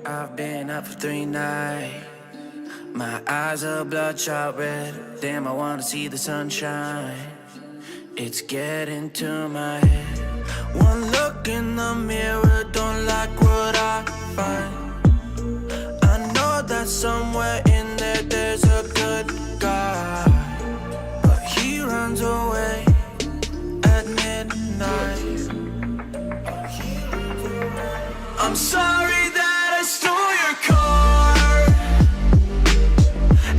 I've been up for 3 nights. My eyes are bloodshot red. Damn, I wanna see the sunshine. It's getting to my head. One look in the mirror, don't like what I find. I know that somewhere in there there's a good guy, but he runs away at midnight. I'm sorry that I stole your car.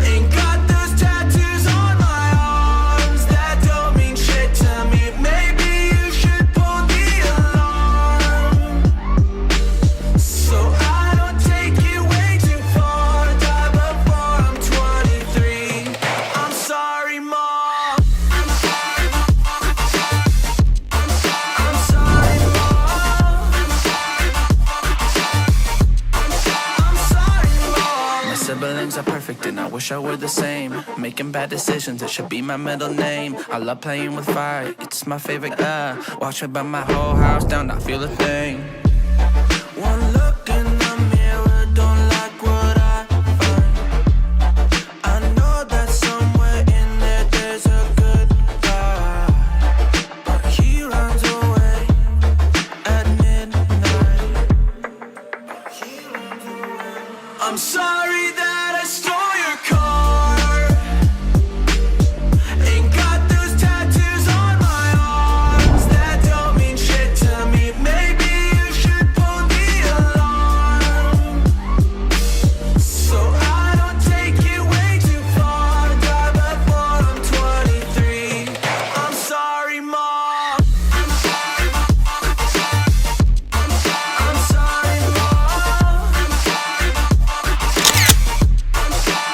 Ain't got those tattoos on my arms that don't mean shit to me. Maybe you should pull the alarm, so I don't take it way too far. Die before I'm 23. I'm sorry, Mom. I'm sorry, Mom. I'm sorry, Mom. My siblings are perfect and I wish I were the same. Making bad decisions, it should be my middle name. I love playing with fire, it's my favorite. Watch me burn my whole house down, not feel a thing. One look in the mirror, don't like what I find. I know that somewhere in there there's a good guy, but he runs away at midnight. I'm sorry that I stole your car. Ain't got those tattoos on my arms that don't mean shit to me. Maybe you should pull the alarm, so I don't take it way too far. Die before I'm 23. I'm sorry, Mom. I'm sorry, Mom. I'm sorry, Mom.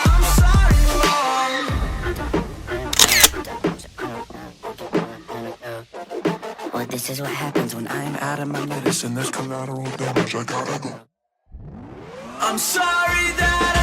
I'm sorry, Mom. Well, this is what happens when I'm out of my medicine. There's collateral damage, I gotta go. I'm sorry that